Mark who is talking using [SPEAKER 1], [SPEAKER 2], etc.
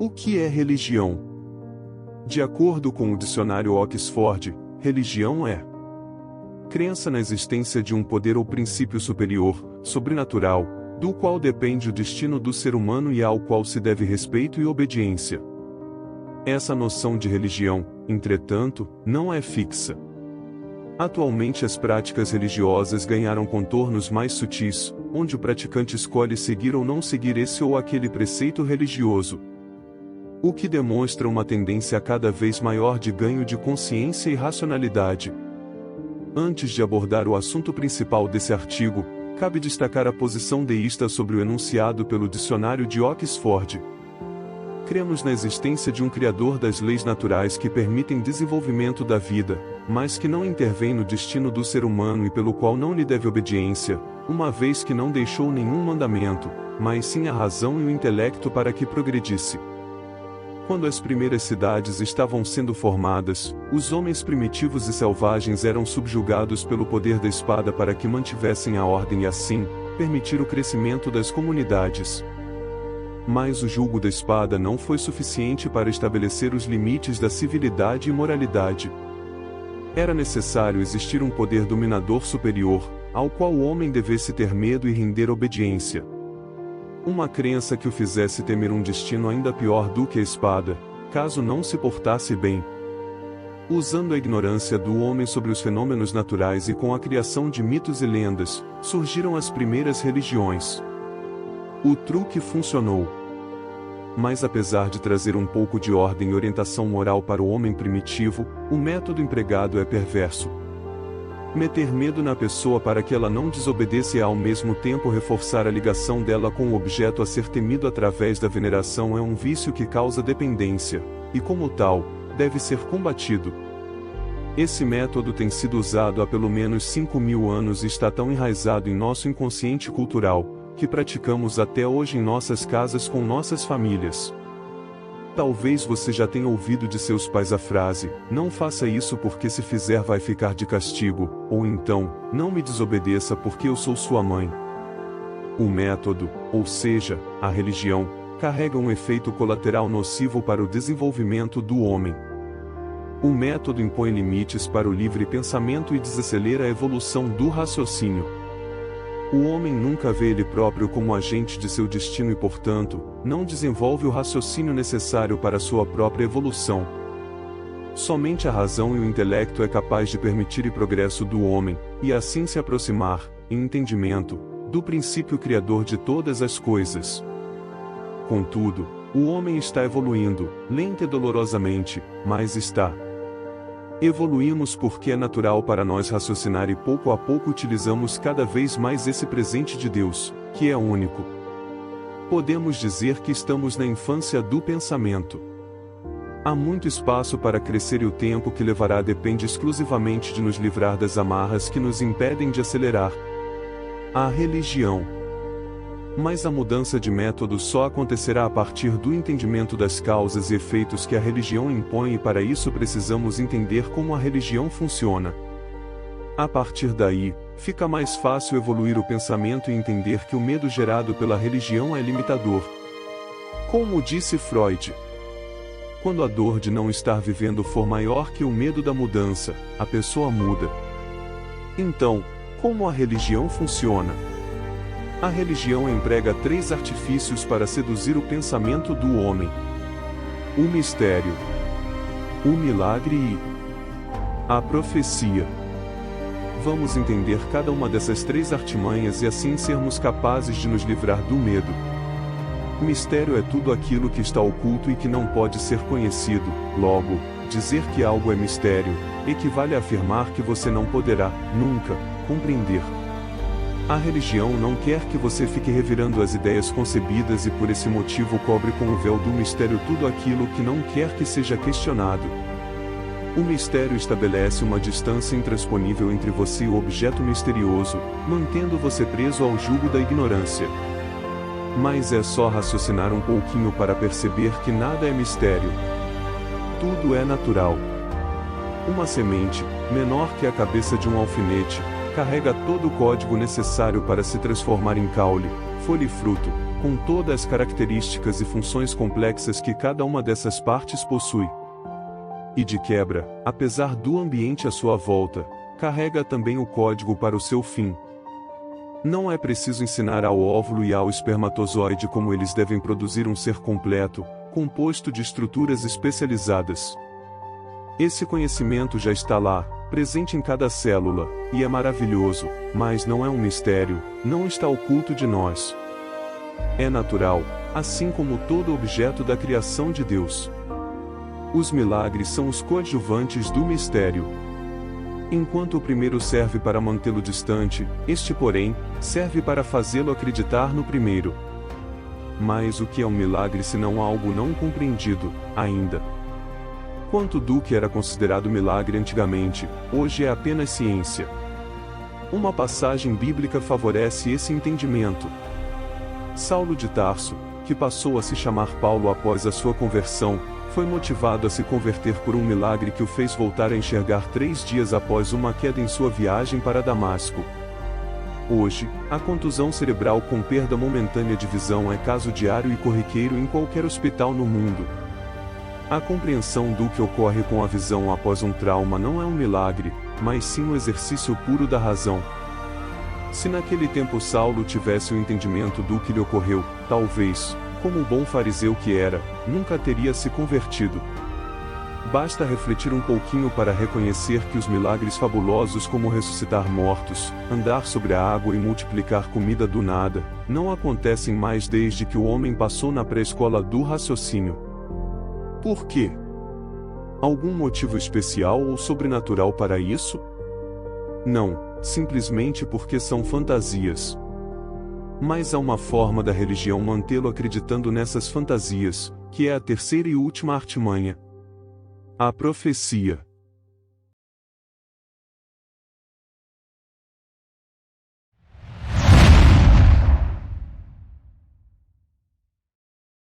[SPEAKER 1] O que é religião? De acordo com o dicionário Oxford, religião é crença na existência de um poder ou princípio superior, sobrenatural, do qual depende o destino do ser humano e ao qual se deve respeito e obediência. Essa noção de religião, entretanto, não é fixa. Atualmente as práticas religiosas ganharam contornos mais sutis, onde o praticante escolhe seguir ou não seguir esse ou aquele preceito religioso, o que demonstra uma tendência cada vez maior de ganho de consciência e racionalidade. Antes de abordar o assunto principal desse artigo, cabe destacar a posição deísta sobre o enunciado pelo dicionário de Oxford. Cremos na existência de um Criador das leis naturais que permitem desenvolvimento da vida, mas que não intervém no destino do ser humano e pelo qual não lhe deve obediência, uma vez que não deixou nenhum mandamento, mas sim a razão e o intelecto para que progredisse. Quando as primeiras cidades estavam sendo formadas, os homens primitivos e selvagens eram subjugados pelo poder da espada para que mantivessem a ordem e assim, permitir o crescimento das comunidades. Mas o jugo da espada não foi suficiente para estabelecer os limites da civilidade e moralidade. Era necessário existir um poder dominador superior, ao qual o homem devesse ter medo e render obediência. Uma crença que o fizesse temer um destino ainda pior do que a espada, caso não se portasse bem. Usando a ignorância do homem sobre os fenômenos naturais e com a criação de mitos e lendas, surgiram as primeiras religiões. O truque funcionou. Mas apesar de trazer um pouco de ordem e orientação moral para o homem primitivo, o método empregado é perverso. Meter medo na pessoa para que ela não desobedeça e ao mesmo tempo reforçar a ligação dela com o objeto a ser temido através da veneração é um vício que causa dependência, e como tal, deve ser combatido. Esse método tem sido usado há pelo menos 5.000 anos e está tão enraizado em nosso inconsciente cultural, que praticamos até hoje em nossas casas com nossas famílias. Talvez você já tenha ouvido de seus pais a frase, não faça isso porque se fizer vai ficar de castigo, ou então, não me desobedeça porque eu sou sua mãe. O método, ou seja, a religião, carrega um efeito colateral nocivo para o desenvolvimento do homem. O método impõe limites para o livre pensamento e desacelera a evolução do raciocínio. O homem nunca vê ele próprio como agente de seu destino e, portanto, não desenvolve o raciocínio necessário para sua própria evolução. Somente a razão e o intelecto é capaz de permitir o progresso do homem, e assim se aproximar, em entendimento, do princípio criador de todas as coisas. Contudo, o homem está evoluindo, lenta e dolorosamente, mas está. Evoluímos porque é natural para nós raciocinar e pouco a pouco utilizamos cada vez mais esse presente de Deus, que é único. Podemos dizer que estamos na infância do pensamento. Há muito espaço para crescer e o tempo que levará depende exclusivamente de nos livrar das amarras que nos impedem de acelerar. A religião. Mas a mudança de método só acontecerá a partir do entendimento das causas e efeitos que a religião impõe e para isso precisamos entender como a religião funciona. A partir daí, fica mais fácil evoluir o pensamento e entender que o medo gerado pela religião é limitador. Como disse Freud, quando a dor de não estar vivendo for maior que o medo da mudança, a pessoa muda. Então, como a religião funciona? A religião emprega 3 artifícios para seduzir o pensamento do homem: o mistério, o milagre e a profecia. Vamos entender cada uma dessas 3 artimanhas e assim sermos capazes de nos livrar do medo. Mistério é tudo aquilo que está oculto e que não pode ser conhecido. Logo, dizer que algo é mistério equivale a afirmar que você não poderá, nunca, compreender. A religião não quer que você fique revirando as ideias concebidas e por esse motivo cobre com o véu do mistério tudo aquilo que não quer que seja questionado. O mistério estabelece uma distância intransponível entre você e o objeto misterioso, mantendo você preso ao jugo da ignorância. Mas é só raciocinar um pouquinho para perceber que nada é mistério. Tudo é natural. Uma semente, menor que a cabeça de um alfinete, carrega todo o código necessário para se transformar em caule, folha e fruto, com todas as características e funções complexas que cada uma dessas partes possui. E de quebra, apesar do ambiente à sua volta, carrega também o código para o seu fim. Não é preciso ensinar ao óvulo e ao espermatozoide como eles devem produzir um ser completo, composto de estruturas especializadas. Esse conhecimento já está lá, presente em cada célula, e é maravilhoso, mas não é um mistério, não está oculto de nós. É natural, assim como todo objeto da criação de Deus. Os milagres são os coadjuvantes do mistério. Enquanto o primeiro serve para mantê-lo distante, este, porém, serve para fazê-lo acreditar no primeiro. Mas o que é um milagre senão algo não compreendido, ainda? Quanto do que era considerado milagre antigamente, hoje é apenas ciência. Uma passagem bíblica favorece esse entendimento. Saulo de Tarso, que passou a se chamar Paulo após a sua conversão, foi motivado a se converter por um milagre que o fez voltar a enxergar 3 dias após uma queda em sua viagem para Damasco. Hoje, a contusão cerebral com perda momentânea de visão é caso diário e corriqueiro em qualquer hospital no mundo. A compreensão do que ocorre com a visão após um trauma não é um milagre, mas sim um exercício puro da razão. Se naquele tempo Saulo tivesse o entendimento do que lhe ocorreu, talvez, como o bom fariseu que era, nunca teria se convertido. Basta refletir um pouquinho para reconhecer que os milagres fabulosos como ressuscitar mortos, andar sobre a água e multiplicar comida do nada, não acontecem mais desde que o homem passou na pré-escola do raciocínio. Por quê? Algum motivo especial ou sobrenatural para isso? Não, simplesmente porque são fantasias. Mas há uma forma da religião mantê-lo acreditando nessas fantasias, que é a terceira e última artimanha: a profecia.